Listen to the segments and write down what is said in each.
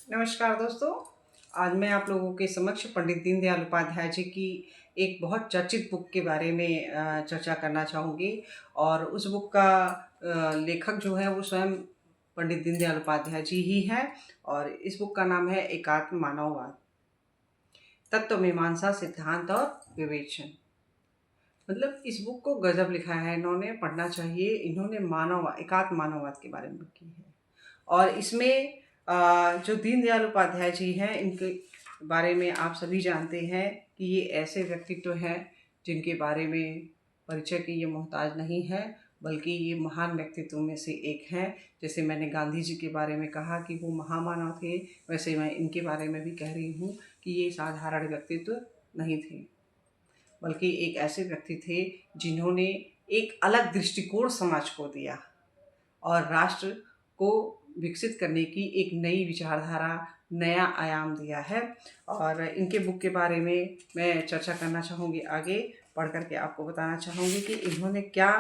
नमस्कार दोस्तों। आज मैं आप लोगों के समक्ष पंडित दीनदयाल उपाध्याय जी की एक बहुत चर्चित बुक के बारे में चर्चा करना चाहूँगी। और उस बुक का लेखक जो है वो स्वयं पंडित दीनदयाल उपाध्याय जी ही हैं। और इस बुक का नाम है एकात्म मानववाद, तत्व मीमांसा, सिद्धांत और विवेचन। मतलब इस बुक को गजब लिखा है इन्होंने, पढ़ना चाहिए। इन्होंने एकात्म मानववाद के बारे में की है। और इसमें जो दीनदयाल उपाध्याय जी हैं, इनके बारे में आप सभी जानते हैं कि ये ऐसे व्यक्तित्व हैं जिनके बारे में परिचय की ये मोहताज नहीं है, बल्कि ये महान व्यक्तित्व में से एक हैं। जैसे मैंने गांधी जी के बारे में कहा कि वो महामानव थे, वैसे मैं इनके बारे में भी कह रही हूँ कि ये साधारण व्यक्तित्व नहीं थे, बल्कि एक ऐसे व्यक्ति थे जिन्होंने एक अलग दृष्टिकोण समाज को दिया और राष्ट्र को विकसित करने की एक नई विचारधारा, नया आयाम दिया है। और इनके बुक के बारे में मैं चर्चा करना चाहूँगी। आगे पढ़ कर के आपको बताना चाहूँगी कि इन्होंने क्या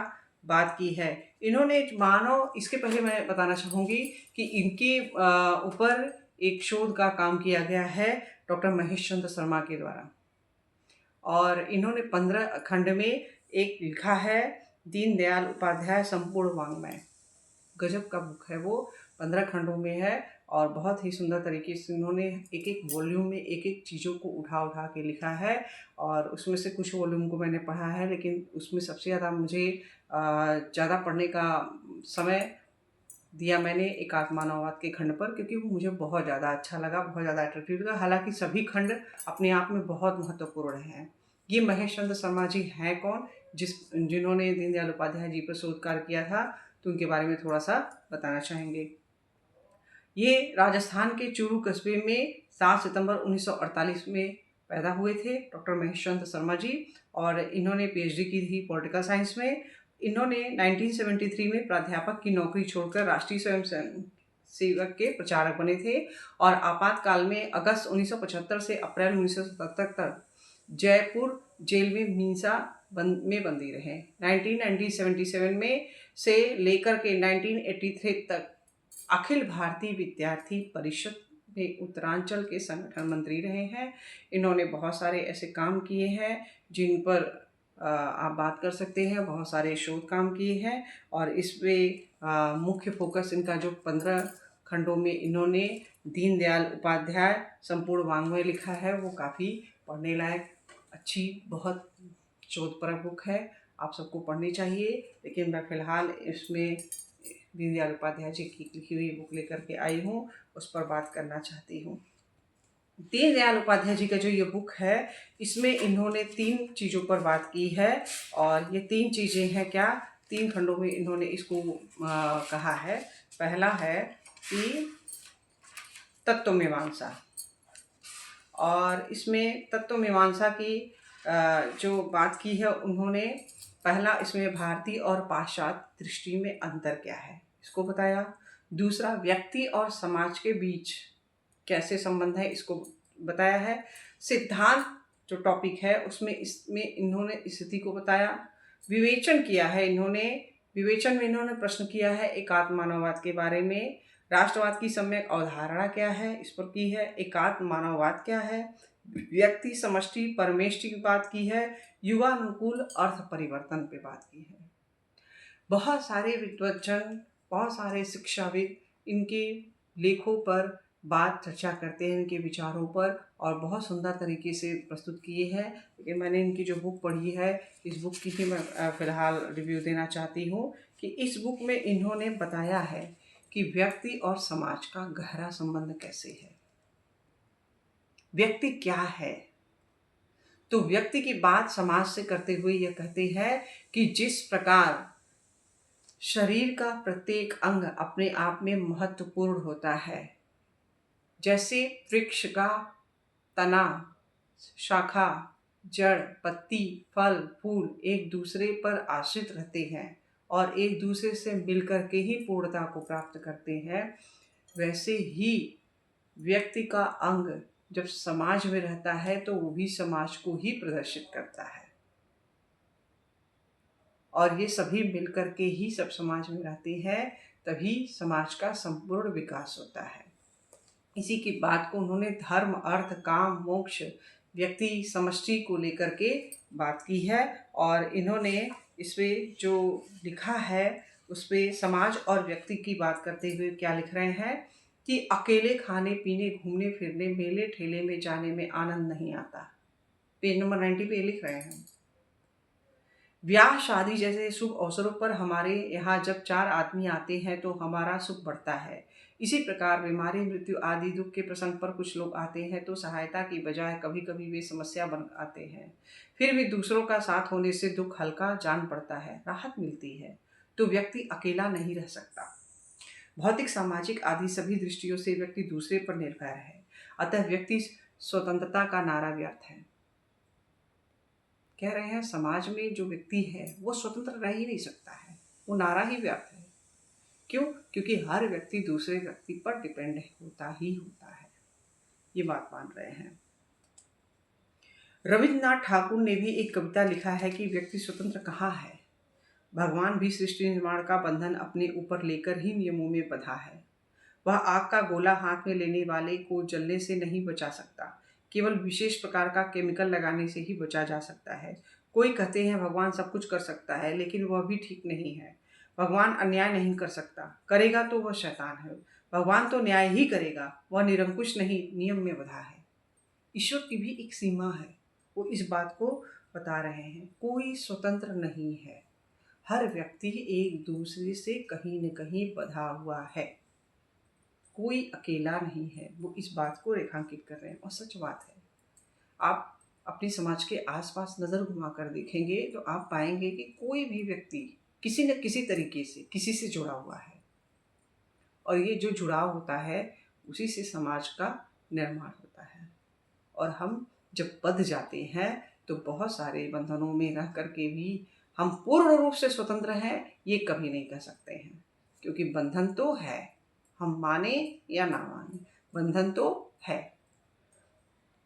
बात की है। इन्होंने मानव इसके पहले मैं बताना चाहूँगी कि इनके ऊपर एक शोध का काम किया गया है डॉक्टर महेश चंद्र शर्मा के द्वारा। और इन्होंने 15 खंड में एक लिखा है, दीनदयाल उपाध्याय संपूर्ण वाङ्मय। गजब का बुक है वो, 15 खंडों में है। और बहुत ही सुंदर तरीके से इन्होंने एक एक वॉल्यूम में एक एक चीज़ों को उठा उठा के लिखा है। और उसमें से कुछ वॉल्यूम को मैंने पढ़ा है, लेकिन उसमें सबसे ज़्यादा मुझे ज़्यादा पढ़ने का समय दिया मैंने एकात्म मानववाद के खंड पर, क्योंकि वो मुझे बहुत ज़्यादा अच्छा लगा, बहुत ज़्यादा अट्रैक्टिव लगा। हालांकि सभी खंड अपने आप में बहुत महत्वपूर्ण हैं। ये महेश चंद्र शर्मा जी हैं कौन, जिन्होंने दीनदयाल उपाध्याय जी पर शोध कार्य किया था, तो उनके बारे में थोड़ा सा बताना चाहेंगे। ये राजस्थान के चूरू कस्बे में 7 सितंबर 1948 में पैदा हुए थे डॉक्टर महेश चंद्र शर्मा जी। और इन्होंने पीएचडी की थी पॉलिटिकल साइंस में। इन्होंने 1973 में प्राध्यापक की नौकरी छोड़कर राष्ट्रीय स्वयं सेवक के प्रचारक बने थे। और आपातकाल में अगस्त 1975 से अप्रैल 1977 तक जयपुर जेल में मीसा में बंदी रहे। 1977 में से लेकर के 1983 तक अखिल भारतीय विद्यार्थी परिषद में उत्तरांचल के संगठन मंत्री रहे हैं। इन्होंने बहुत सारे ऐसे काम किए हैं जिन पर आप बात कर सकते हैं। बहुत सारे शोध काम किए हैं। और इसमें मुख्य फोकस इनका जो 15 खंडों में इन्होंने दीनदयाल उपाध्याय संपूर्ण वाङ्मय लिखा है, वो काफ़ी पढ़ने लायक, अच्छी, बहुत शोधपरक बुक है। आप सबको पढ़नी चाहिए। लेकिन मैं फ़िलहाल इसमें दीनदयाल उपाध्याय जी की लिखी हुई बुक लेकर के आई हूँ, उस पर बात करना चाहती हूँ। दीनदयाल उपाध्याय जी का जो ये बुक है, इसमें इन्होंने 3 चीज़ों पर बात की है। और ये 3 चीज़ें हैं क्या, 3 खंडों में इन्होंने इसको कहा है। पहला है कि तत्व मीमांसा। और इसमें तत्व मीमांसा की जो बात की है उन्होंने, पहला इसमें भारतीय और पाश्चात्य दृष्टि में अंतर क्या है इसको बताया। दूसरा, व्यक्ति और समाज के बीच कैसे संबंध है इसको बताया है। सिद्धांत जो टॉपिक है उसमें इसमें इन्होंने स्थिति को बताया। विवेचन किया है इन्होंने। विवेचन में इन्होंने प्रश्न किया है एकात्म मानववाद के बारे में। राष्ट्रवाद की सम्यक अवधारणा क्या है, इस पर की है। एकात्म मानववाद क्या है, व्यक्ति समष्टि परमेष्टि की बात की है। युवा अनुकूल अर्थ परिवर्तन पे बात की है। बहुत सारे विद्वज्जन, बहुत सारे शिक्षाविद इनके लेखों पर बात चर्चा करते हैं, इनके विचारों पर, और बहुत सुंदर तरीके से प्रस्तुत किए हैं। लेकिन मैंने इनकी जो बुक पढ़ी है, इस बुक की ही मैं फ़िलहाल रिव्यू देना चाहती हूँ कि इस बुक में इन्होंने बताया है कि व्यक्ति और समाज का गहरा संबंध कैसे है। व्यक्ति क्या है, तो व्यक्ति की बात समाज से करते हुए यह कहते हैं कि जिस प्रकार शरीर का प्रत्येक अंग अपने आप में महत्वपूर्ण होता है, जैसे वृक्ष का तना, शाखा, जड़, पत्ती, फल, फूल एक दूसरे पर आश्रित रहते हैं और एक दूसरे से मिलकर के ही पूर्णता को प्राप्त करते हैं, वैसे ही व्यक्ति का अंग जब समाज में रहता है तो वो भी समाज को ही प्रदर्शित करता है। और ये सभी मिलकर के ही सब समाज में रहते हैं, तभी समाज का संपूर्ण विकास होता है। इसी की बात को उन्होंने धर्म, अर्थ, काम, मोक्ष, व्यक्ति समष्टि को लेकर के बात की है। और इन्होंने इसमें जो लिखा है उस पे समाज और व्यक्ति की बात करते हुए क्या लिख रहे हैं कि अकेले खाने पीने, घूमने फिरने, मेले ठेले में जाने में आनंद नहीं आता। पेज नंबर 90 पे ये लिख रहे हैं। ब्याह शादी जैसे शुभ अवसरों पर हमारे यहाँ जब 4 आदमी आते हैं तो हमारा सुख बढ़ता है। इसी प्रकार बीमारी, मृत्यु आदि दुख के प्रसंग पर कुछ लोग आते हैं तो सहायता की बजाय कभी कभी वे समस्या बन आते हैं। फिर भी दूसरों का साथ होने से दुख हल्का जान पड़ता है, राहत मिलती है। तो व्यक्ति अकेला नहीं रह सकता। भौतिक, सामाजिक आदि सभी दृष्टियों से व्यक्ति दूसरे पर निर्भर है। अतः व्यक्ति स्वतंत्रता का नारा व्यर्थ है। कह रहे हैं समाज में जो व्यक्ति है वो स्वतंत्र रह ही नहीं सकता है, वो नारा ही व्यर्थ है। क्यों? क्योंकि हर व्यक्ति दूसरे व्यक्ति पर डिपेंड होता ही होता है। ये बात मान रहे हैं। रविन्द्रनाथ ठाकुर ने भी एक कविता लिखा है कि व्यक्ति स्वतंत्र कहाँ है। भगवान भी सृष्टि निर्माण का बंधन अपने ऊपर लेकर ही नियमों में बंधा है। वह आग का गोला हाथ में लेने वाले को जलने से नहीं बचा सकता, केवल विशेष प्रकार का केमिकल लगाने से ही बचा जा सकता है। कोई कहते हैं भगवान सब कुछ कर सकता है, लेकिन वह भी ठीक नहीं है। भगवान अन्याय नहीं कर सकता, करेगा तो वह शैतान है। भगवान तो न्याय ही करेगा, वह निरंकुश नहीं, नियम में बंधा है। ईश्वर की भी एक सीमा है, वो इस बात को बता रहे हैं। कोई स्वतंत्र नहीं है, हर व्यक्ति एक दूसरे से कहीं न कहीं बंधा हुआ है, कोई अकेला नहीं है। वो इस बात को रेखांकित कर रहे हैं और सच बात है। आप अपने समाज के आसपास नज़र घुमाकर देखेंगे तो आप पाएंगे कि कोई भी व्यक्ति किसी न किसी तरीके से किसी से जुड़ा हुआ है, और ये जो जुड़ाव होता है उसी से समाज का निर्माण होता है। और हम जब बंध जाते हैं तो बहुत सारे बंधनों में रह करके भी हम पूर्ण रूप से स्वतंत्र हैं ये कभी नहीं कह सकते हैं, क्योंकि बंधन तो है, हम माने या ना माने बंधन तो है।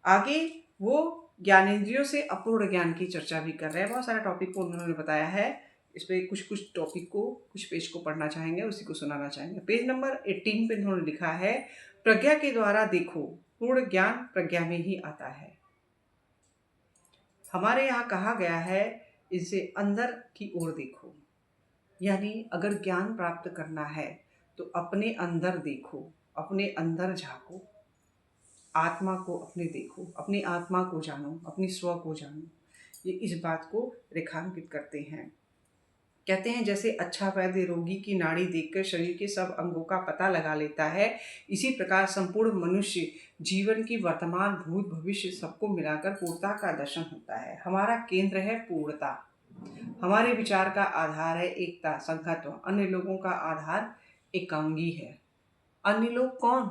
आगे वो ज्ञानेंद्रियों से अपूर्ण ज्ञान की चर्चा भी कर रहे हैं। बहुत सारे टॉपिक को उन्होंने बताया है। इस पे कुछ टॉपिक को, कुछ पेज को पढ़ना चाहेंगे, उसी को सुनाना चाहेंगे। पेज नंबर 18 पे उन्होंने लिखा है, प्रज्ञा के द्वारा देखो, पूर्ण ज्ञान प्रज्ञा में ही आता है। हमारे यहाँ कहा गया है इसे अंदर की ओर देखो, यानी अगर ज्ञान प्राप्त करना है तो अपने अंदर देखो, अपने अंदर झांको, आत्मा को अपने देखो, अपनी आत्मा को जानो, अपनी स्व को जानो। ये इस बात को रेखांकित करते हैं। कहते हैं जैसे अच्छा वैद्य रोगी की नाड़ी देखकर शरीर के सब अंगों का पता लगा लेता है, इसी प्रकार संपूर्ण मनुष्य जीवन की वर्तमान, भूत, भविष्य सबको मिलाकर पूर्णता का दर्शन होता है। हमारा केंद्र है पूर्णता, हमारे विचार का आधार है एकता, संघत्व, अन्य लोगों का आधार एकांगी है। अन्य लोग कौन?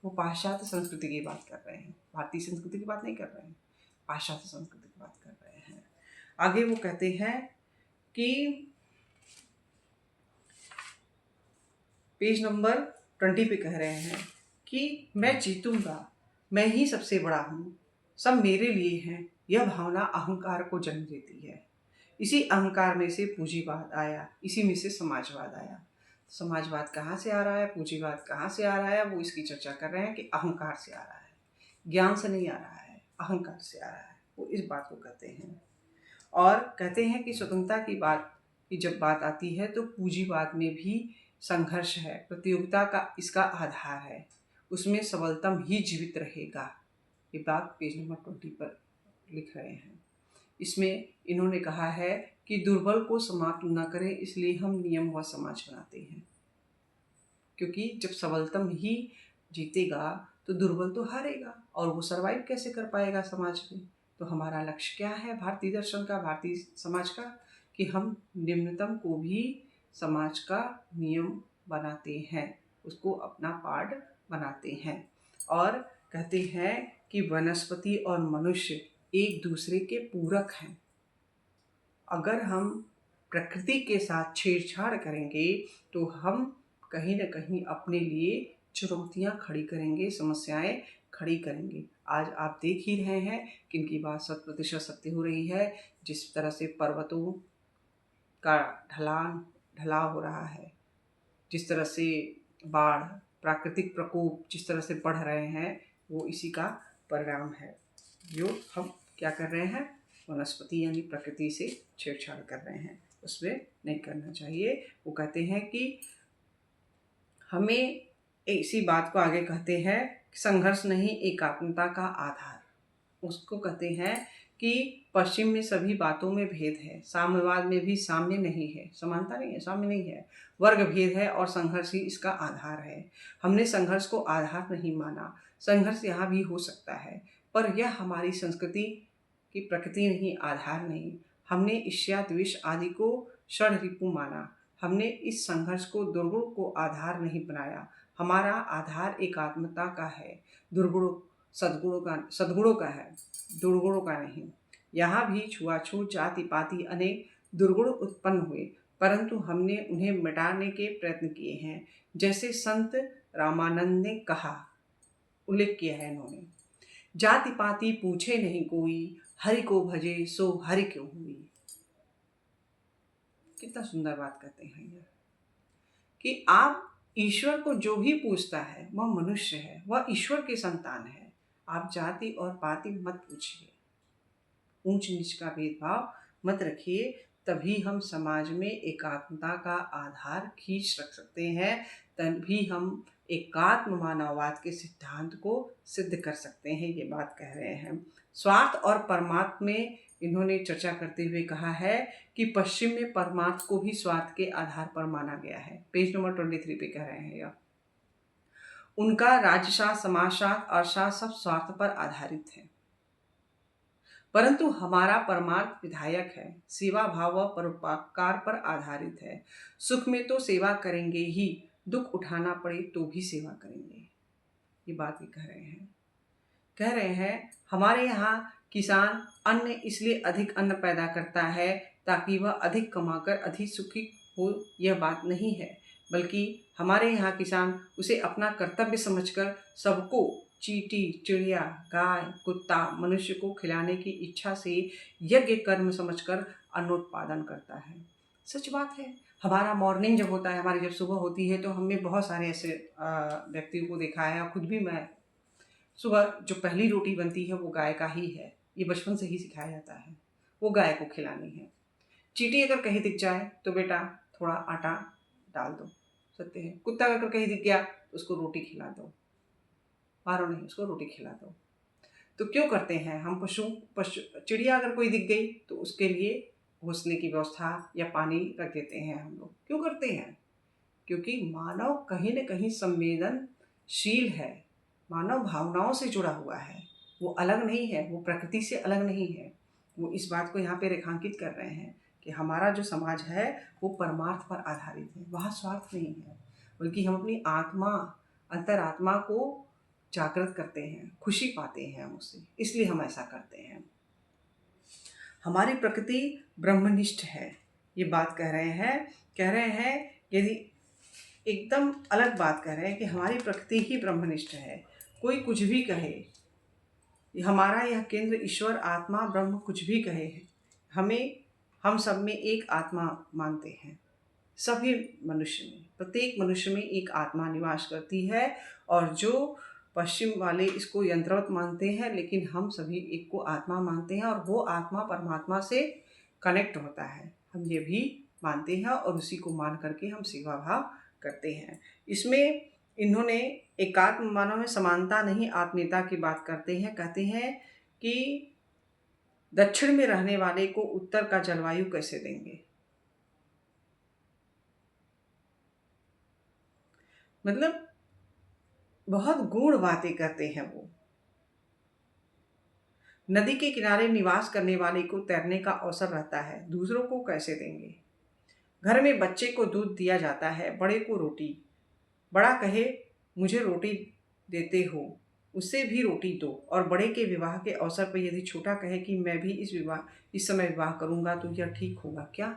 वो पाश्चात्य संस्कृति की बात कर रहे हैं, भारतीय संस्कृति की बात नहीं कर रहे हैं, पाश्चात्य संस्कृति की बात कर रहे हैं। आगे वो कहते हैं कि पेज नंबर 20 पे कह रहे हैं कि मैं जीतूंगा, मैं ही सबसे बड़ा हूँ, सब मेरे लिए हैं। यह भावना अहंकार को जन्म देती है। इसी अहंकार में से पूंजीवाद आया, इसी में से समाजवाद आया। समाजवाद कहाँ से आ रहा है, पूंजीवाद कहाँ से आ रहा है, वो इसकी चर्चा कर रहे हैं कि अहंकार से आ रहा है, ज्ञान से नहीं आ रहा है, अहंकार से आ रहा है। वो इस बात को कहते हैं। और कहते हैं कि स्वतंत्रता की बात की जब बात आती है तो पूंजीवाद में भी संघर्ष है, प्रतियोगिता का इसका आधार है, उसमें सबलतम ही जीवित रहेगा। ये बात पेज नंबर 20 पर लिख रहे हैं। इसमें इन्होंने कहा है कि दुर्बल को समाप्त न करें, इसलिए हम नियम व समाज बनाते हैं, क्योंकि जब सबलतम ही जीतेगा तो दुर्बल तो हारेगा, और वो सरवाइव कैसे कर पाएगा समाज में। तो हमारा लक्ष्य क्या है भारतीय दर्शन का, भारतीय समाज का, कि हम निम्नतम को भी समाज का नियम बनाते हैं, उसको अपना पार्ट बनाते हैं। और कहते हैं कि वनस्पति और मनुष्य एक दूसरे के पूरक हैं। अगर हम प्रकृति के साथ छेड़छाड़ करेंगे तो हम कहीं न कहीं अपने लिए चुनौतियाँ खड़ी करेंगे, समस्याएं खड़ी करेंगे। आज आप देख ही रहे हैं कि इनकी बात 100% सत्य हो रही है। जिस तरह से पर्वतों का ढलाव हो रहा है, जिस तरह से बाढ़, प्राकृतिक प्रकोप जिस तरह से बढ़ रहे हैं वो इसी का परिणाम है, जो हम क्या कर रहे हैं, वनस्पति यानी प्रकृति से छेड़छाड़ कर रहे हैं, उसमें नहीं करना चाहिए। वो कहते हैं कि हमें इसी बात को आगे कहते हैं, संघर्ष नहीं एकात्मता का आधार। उसको कहते हैं कि पश्चिम में सभी बातों में भेद है, साम्यवाद में भी साम्य नहीं है, समानता नहीं है, साम्य नहीं है, वर्ग भेद है और संघर्ष ही इसका आधार है। हमने संघर्ष को आधार नहीं माना। संघर्ष यहाँ भी हो सकता है, पर यह हमारी संस्कृति की प्रकृति नहीं, आधार नहीं। हमने ईर्ष्या द्वेष आदि को षड रिपु माना। हमने इस संघर्ष को दुर्गुण को आधार नहीं बनाया। हमारा आधार एकात्मता का है, दुर्गुणों सद्गुणों का है, दुर्गुणों का नहीं। यहाँ भी छुआछूत जाति पाति अनेक दुर्गुण उत्पन्न हुए, परंतु हमने उन्हें मिटाने के प्रयत्न किए हैं। जैसे संत रामानंद ने कहा, उल्लेख किया है इन्होंने, जाति पाति पूछे नहीं कोई, हरि को भजे सो हरि क्यों हुई। कितना सुंदर बात कहते हैं ये, कि आप ईश्वर को जो भी पूछता है वह मनुष्य है, वह ईश्वर के संतान है। आप जाति और पाति मत पूछिए, ऊंच नीच का भेदभाव मत रखिए, तभी हम समाज में एकात्मता का आधार खींच रख सकते हैं, तभी हम एकात्म मानववाद के सिद्धांत को सिद्ध कर सकते हैं। ये बात कह रहे हैं। स्वार्थ और परमार्थ में इन्होंने चर्चा करते हुए कहा है कि पश्चिम में परमार्थ को भी स्वार्थ के आधार पर माना गया है। पेज नंबर 23 पे कह रहे हैं यह। उनका राजशास्त्र, समाजशास्त्र, अर्थशास्त्र सब स्वार्थ पर आधारित है, परंतु हमारा परमार्थ विधायक है, सेवा भाव व परोपकार पर आधारित है। सुख में तो सेवा करेंगे ही, दुख उठाना पड़े तो भी सेवा करेंगे। ये बात भी कह रहे हैं हमारे यहाँ किसान अन्न इसलिए अधिक अन्न पैदा करता है ताकि वह अधिक कमाकर अधिक सुखी हो, यह बात नहीं है, बल्कि हमारे यहाँ किसान उसे अपना कर्तव्य समझकर सबको चींटी, चिड़िया, गाय, कुत्ता, मनुष्य को खिलाने की इच्छा से यज्ञ कर्म समझकर अन्नोत्पादन करता है। सच बात है। हमारा मॉर्निंग जब होता है, हमारी जब सुबह होती है, तो हमने बहुत सारे ऐसे व्यक्तियों को देखा है, और खुद भी मैं, सुबह जो पहली रोटी बनती है वो गाय का ही है। ये बचपन से ही सिखाया जाता है, वो गाय को खिलानी है। चींटी अगर कहीं दिख जाए तो बेटा थोड़ा आटा डाल दो, सत्य है। कुत्ता अगर कहीं दिख गया उसको रोटी खिला दो, मारो नहीं, उसको रोटी खिला दो। तो क्यों करते हैं हम? पशु चिड़िया अगर कोई दिख गई तो उसके लिए घोंसले की व्यवस्था या पानी रख देते हैं हम लोग। क्यों करते हैं? क्योंकि मानव कहीं न कहीं संवेदनशील है, मानव भावनाओं से जुड़ा हुआ है, वो अलग नहीं है, वो प्रकृति से अलग नहीं है। वो इस बात को यहाँ पे रेखांकित कर रहे हैं कि हमारा जो समाज है वो परमार्थ पर आधारित है, वहाँ स्वार्थ नहीं है, बल्कि हम अपनी आत्मा, अंतरात्मा को जागृत करते हैं, खुशी पाते हैं हम उससे, इसलिए हम ऐसा करते हैं। हमारी प्रकृति ब्रह्मनिष्ठ है, ये बात कह रहे हैं यदि एकदम अलग बात कह रहे हैं कि हमारी प्रकृति ही ब्रह्मनिष्ठ है। कोई कुछ भी कहे, हमारा यह केंद्र ईश्वर, आत्मा, ब्रह्म कुछ भी कहे, हम सब में एक आत्मा मानते हैं। सभी मनुष्य में, प्रत्येक मनुष्य में एक आत्मा निवास करती है, और जो पश्चिम वाले इसको यंत्रवत मानते हैं, लेकिन हम सभी एक को आत्मा मानते हैं, और वो आत्मा परमात्मा से कनेक्ट होता है, हम ये भी मानते हैं, और उसी को मान करके हम सेवा भाव करते हैं। इसमें इन्होंने एकात्म मानव में समानता नहीं, आत्मीयता की बात करते हैं। कहते हैं कि दक्षिण में रहने वाले को उत्तर का जलवायु कैसे देंगे? मतलब बहुत गूढ़ बातें करते हैं वो। नदी के किनारे निवास करने वाले को तैरने का अवसर रहता है, दूसरों को कैसे देंगे? घर में बच्चे को दूध दिया जाता है, बड़े को रोटी। बड़ा कहे मुझे रोटी देते हो, उससे भी रोटी दो, और बड़े के विवाह के अवसर पर यदि छोटा कहे कि मैं भी इस समय विवाह करूंगा, तो यह ठीक होगा क्या?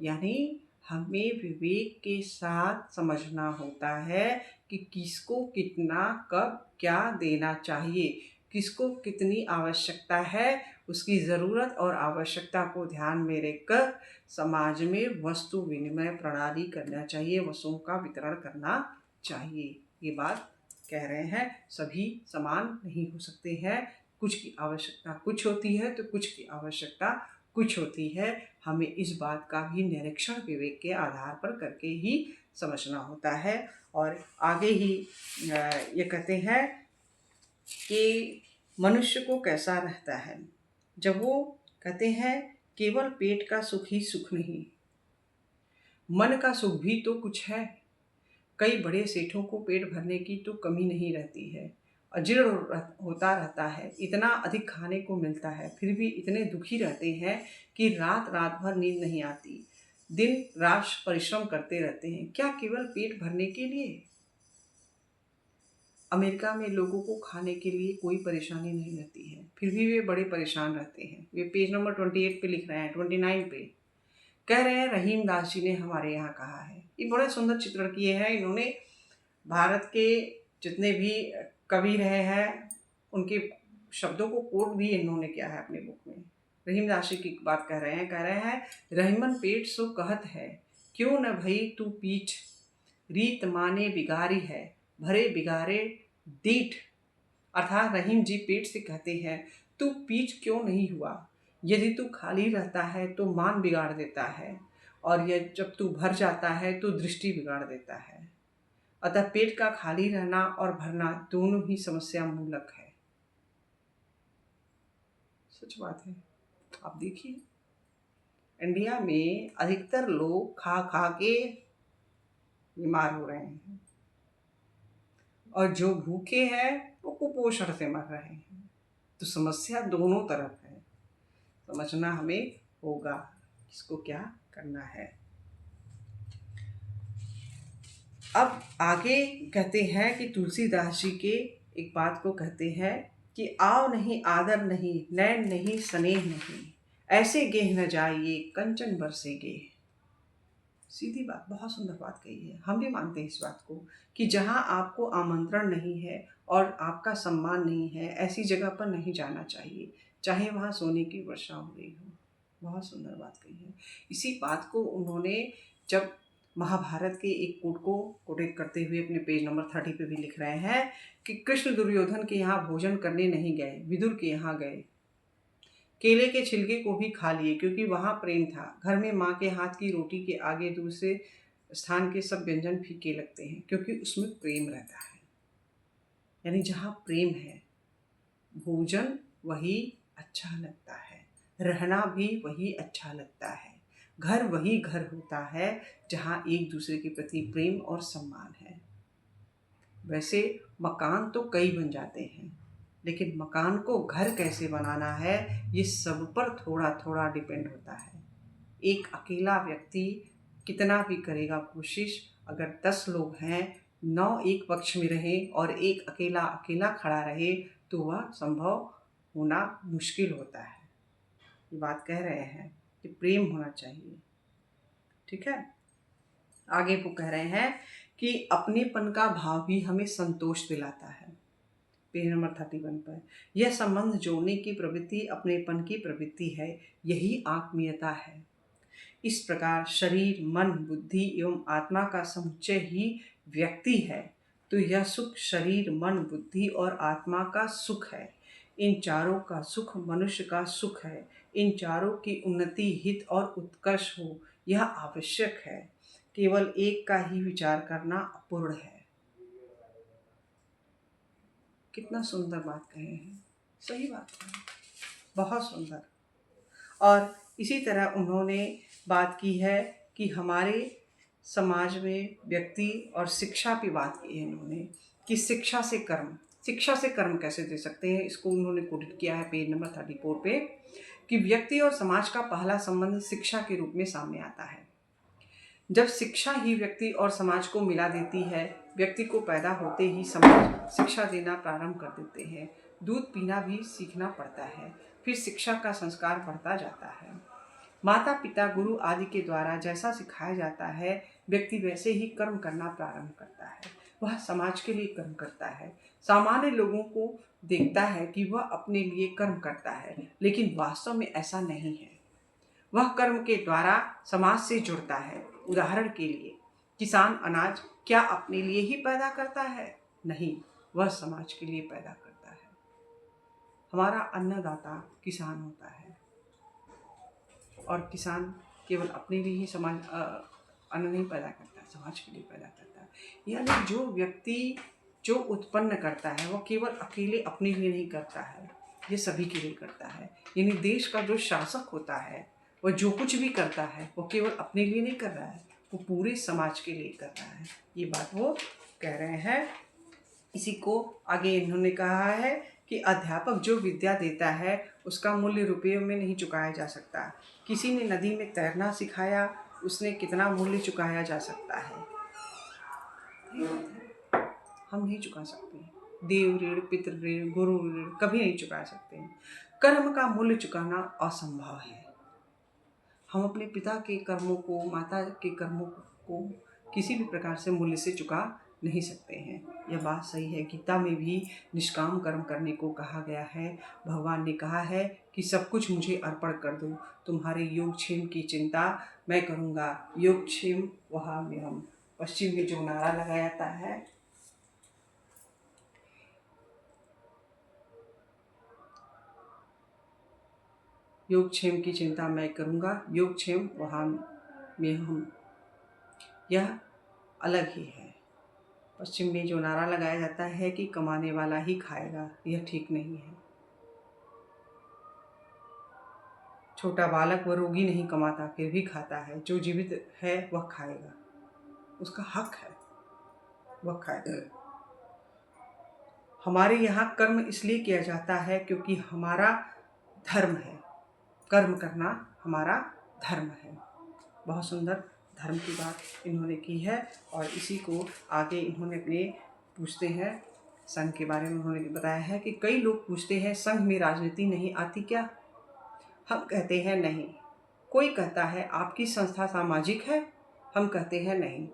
यानी हमें विवेक के साथ समझना होता है कि किसको कितना कब क्या देना चाहिए, किसको कितनी आवश्यकता है, उसकी ज़रूरत और आवश्यकता को ध्यान में रखकर समाज में वस्तु विनिमय प्रणाली करना चाहिए, वस्तुओं का वितरण करना चाहिए। ये बात कह रहे हैं, सभी समान नहीं हो सकते हैं, कुछ की आवश्यकता कुछ होती है तो कुछ की आवश्यकता कुछ होती है। हमें इस बात का भी निरीक्षण विवेक के आधार पर करके ही समझना होता है। और आगे ही ये कहते हैं कि मनुष्य को कैसा रहता है, जब वो कहते हैं केवल पेट का सुख ही सुख नहीं, मन का सुख भी तो कुछ है। कई बड़े सेठों को पेट भरने की तो कमी नहीं रहती है, अजीर्ण होता रहता है, इतना अधिक खाने को मिलता है, फिर भी इतने दुखी रहते हैं कि रात रात भर नींद नहीं आती, दिन रात परिश्रम करते रहते हैं, क्या केवल पेट भरने के लिए? अमेरिका में लोगों को खाने के लिए कोई परेशानी नहीं रहती है, फिर भी वे बड़े परेशान रहते हैं। वे पेज नंबर 28 पे लिख रहे हैं, 29 पे कह रहे हैं, रहीम दास जी ने हमारे यहाँ कहा है। ये बड़े सुंदर चित्रण किए हैं इन्होंने। भारत के जितने भी कवि रहे हैं उनके शब्दों को कोट भी इन्होंने किया है अपने बुक में। रहीम दास जी की बात कह रहे हैं रहीमन पेट सो कहत है, क्यों न भई तू पीठ, रीत माने बिगारी है, भरे बिगारे दीठ। अर्थात रहीम जी पेट से कहते हैं, तू पीठ क्यों नहीं हुआ? यदि तू खाली रहता है तो मान बिगाड़ देता है, और यह जब तू भर जाता है तो दृष्टि बिगाड़ देता है। अतः पेट का खाली रहना और भरना दोनों ही समस्या मूलक है। सच बात है। आप देखिए, इंडिया में अधिकतर लोग खा खा के बीमार हो रहे हैं, और जो भूखे हैं वो कुपोषण से मर रहे हैं। तो समस्या दोनों तरफ है, समझना हमें होगा किसको क्या करना है। अब आगे कहते हैं कि तुलसीदास जी के एक बात को कहते हैं कि आव नहीं आदर नहीं, नैन नहीं स्नेह नहीं, ऐसे गेह न जाइए कंचन बरसे गेह। सीधी बात, बहुत सुंदर बात कही है। हम भी मानते हैं इस बात को कि जहाँ आपको आमंत्रण नहीं है और आपका सम्मान नहीं है, ऐसी जगह पर नहीं जाना चाहिए, चाहे वहाँ सोने की वर्षा हो रही हो। बहुत सुंदर बात कही है। इसी बात को उन्होंने जब महाभारत के एक कोट को कोटेट करते हुए अपने पेज नंबर 30 पे भी लिख रहे हैं कि कृष्ण दुर्योधन के यहाँ भोजन करने नहीं गए, विदुर के यहाँ गए, केले के छिलके को भी खा लिए क्योंकि वहाँ प्रेम था। घर में माँ के हाथ की रोटी के आगे दूसरे स्थान के सब व्यंजन फीके लगते हैं क्योंकि उसमें प्रेम रहता है। यानी जहाँ प्रेम है, भोजन वही अच्छा लगता है, रहना भी वही अच्छा लगता है, घर वही घर होता है जहाँ एक दूसरे के प्रति प्रेम और सम्मान है। वैसे मकान तो कई बन जाते हैं, लेकिन मकान को घर कैसे बनाना है ये सब पर थोड़ा थोड़ा डिपेंड होता है। एक अकेला व्यक्ति कितना भी करेगा कोशिश, अगर 10 लोग हैं, 9 एक पक्ष में रहें और एक अकेला अकेला खड़ा रहे तो वह संभव होना मुश्किल होता है। ये बात कह रहे हैं कि प्रेम होना चाहिए। ठीक है, आगे वो कह रहे हैं कि अपनेपन का भाव भी हमें संतोष दिलाता है। पेज नंबर 31 पर, यह संबंध जोड़ने की प्रवृत्ति अपनेपन की प्रवृत्ति है, यही आत्मीयता है। इस प्रकार शरीर, मन, बुद्धि एवं आत्मा का समुच्चय ही व्यक्ति है, तो यह सुख शरीर, मन, बुद्धि और आत्मा का सुख है। इन चारों का सुख मनुष्य का सुख है। इन चारों की उन्नति, हित और उत्कर्ष हो, यह आवश्यक है। केवल एक का ही विचार करना अपूर्ण है। कितना सुंदर बात कहे हैं, सही बात है, बहुत सुंदर। और इसी तरह उन्होंने बात की है कि हमारे समाज में व्यक्ति और शिक्षा की बात की है इन्होंने कि शिक्षा से कर्म कैसे दे सकते हैं। इसको उन्होंने कोडिट किया है पेज नंबर 34 पे कि व्यक्ति और समाज का पहला संबंध शिक्षा के रूप में सामने आता है। जब शिक्षा ही व्यक्ति और समाज को मिला देती है, व्यक्ति को पैदा होते ही समाज शिक्षा देना प्रारंभ कर देते हैं। दूध पीना भी सीखना पड़ता है, फिर शिक्षा का संस्कार बढ़ता जाता है। माता पिता गुरु आदि के द्वारा जैसा सिखाया जाता है, व्यक्ति वैसे ही कर्म करना प्रारंभ करता है। वह समाज के लिए कर्म करता है। सामान्य लोगों को देखता है कि वह अपने लिए कर्म करता है, लेकिन वास्तव में ऐसा नहीं है। वह कर्म के द्वारा समाज से जुड़ता है। उदाहरण के लिए किसान अनाज क्या अपने लिए ही पैदा करता है? नहीं, वह समाज के लिए पैदा करता है। हमारा अन्नदाता किसान होता है और किसान केवल अपने लिए ही अन्न नहीं पैदा करता है, समाज के लिए पैदा करता है। यानी जो व्यक्ति जो उत्पन्न करता है वो केवल अकेले अपने लिए नहीं करता है, ये सभी के लिए करता है। यानी देश का जो शासक होता है वह जो कुछ भी करता है वो केवल अपने लिए नहीं कर रहा है, वो पूरे समाज के लिए कर रहा है। ये बात वो कह रहे हैं। इसी को आगे इन्होंने कहा है कि अध्यापक जो विद्या देता है उसका मूल्य रुपयों में नहीं चुकाया जा सकता। किसी ने नदी में तैरना सिखाया, उसने कितना मूल्य चुकाया जा सकता है? हम नहीं चुका सकते। देव ऋण, पितृ ऋण, गुरु ऋण कभी नहीं चुका सकते हैं। कर्म का मूल्य चुकाना असंभव है। हम अपने पिता के कर्मों को, माता के कर्मों को किसी भी प्रकार से मूल्य से चुका नहीं सकते हैं। यह बात सही है। गीता में भी निष्काम कर्म करने को कहा गया है। भगवान ने कहा है कि सब कुछ मुझे अर्पण कर दो, तुम्हारे योगक्षेम की चिंता मैं करूँगा। योगक्षेम वहाम्यहम्। पश्चिम में जो नारा लगाया जाता है, योगक्षेम की चिंता मैं करूँगा, योगक्षेम वहाम्यहम्, यह अलग ही है। पश्चिम में जो नारा लगाया जाता है कि कमाने वाला ही खाएगा, यह ठीक नहीं है। छोटा बालक व रोगी नहीं कमाता फिर भी खाता है, जो जीवित है वह खाएगा, उसका हक है, वह खाएगा। हमारे यहाँ कर्म इसलिए किया जाता है क्योंकि हमारा धर्म है, कर्म करना हमारा धर्म है। बहुत सुंदर धर्म की बात इन्होंने की है। और इसी को आगे इन्होंने अपने पूछते हैं संघ के बारे में। उन्होंने बताया है कि कई लोग पूछते हैं संघ में राजनीति नहीं आती क्या? हम कहते हैं नहीं। कोई कहता है आपकी संस्था सामाजिक है, हम कहते हैं नहीं।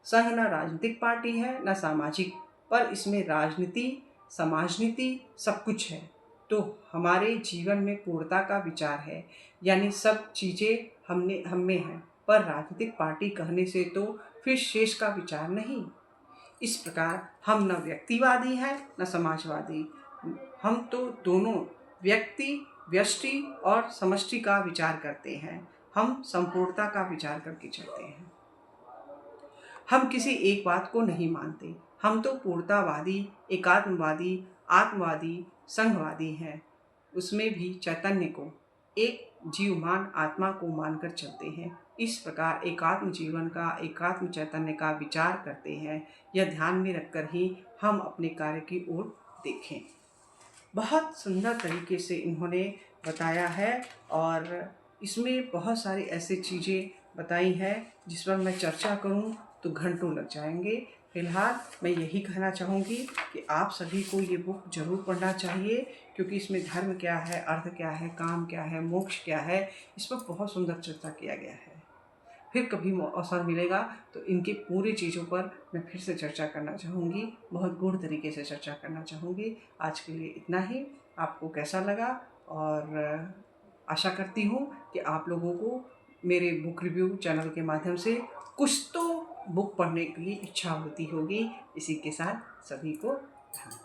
संघ न राजनीतिक पार्टी है न सामाजिक, पर इसमें राजनीति, समाजनीति सब कुछ है। तो हमारे जीवन में पूर्णता का विचार है, यानी सब चीज़ें हम में हैं, पर राजनीतिक पार्टी कहने से तो फिर शेष का विचार नहीं। इस प्रकार हम न व्यक्तिवादी हैं न समाजवादी, हम तो दोनों व्यक्ति, व्यष्टि और समष्टि का विचार करते हैं। हम संपूर्णता का विचार करके चलते हैं। हम किसी एक बात को नहीं मानते। हम तो पूर्णतावादी, एकात्मवादी, आत्मवादी, संघवादी हैं। उसमें भी चैतन्य को, एक जीवमान आत्मा को मानकर चलते हैं। इस प्रकार एकात्म जीवन का, एकात्म चैतन्य का विचार करते हैं। यह ध्यान में रखकर ही हम अपने कार्य की ओर देखें। बहुत सुंदर तरीके से इन्होंने बताया है और इसमें बहुत सारी ऐसी चीज़ें बताई हैं जिस पर मैं चर्चा करूं तो घंटों लग जाएंगे। फिलहाल मैं यही कहना चाहूँगी कि आप सभी को ये बुक जरूर पढ़ना चाहिए, क्योंकि इसमें धर्म क्या है, अर्थ क्या है, काम क्या है, मोक्ष क्या है, इस पर बहुत सुंदर चर्चा किया गया है। फिर कभी अवसर मिलेगा तो इनके पूरी चीज़ों पर मैं फिर से चर्चा करना चाहूँगी, बहुत गूढ़ तरीके से चर्चा करना चाहूँगी। आज के लिए इतना ही। आपको कैसा लगा, और आशा करती हूँ कि आप लोगों को मेरे बुक रिव्यू चैनल के माध्यम से कुछ तो बुक पढ़ने की इच्छा होती होगी। इसी के साथ सभी को धन्यवाद।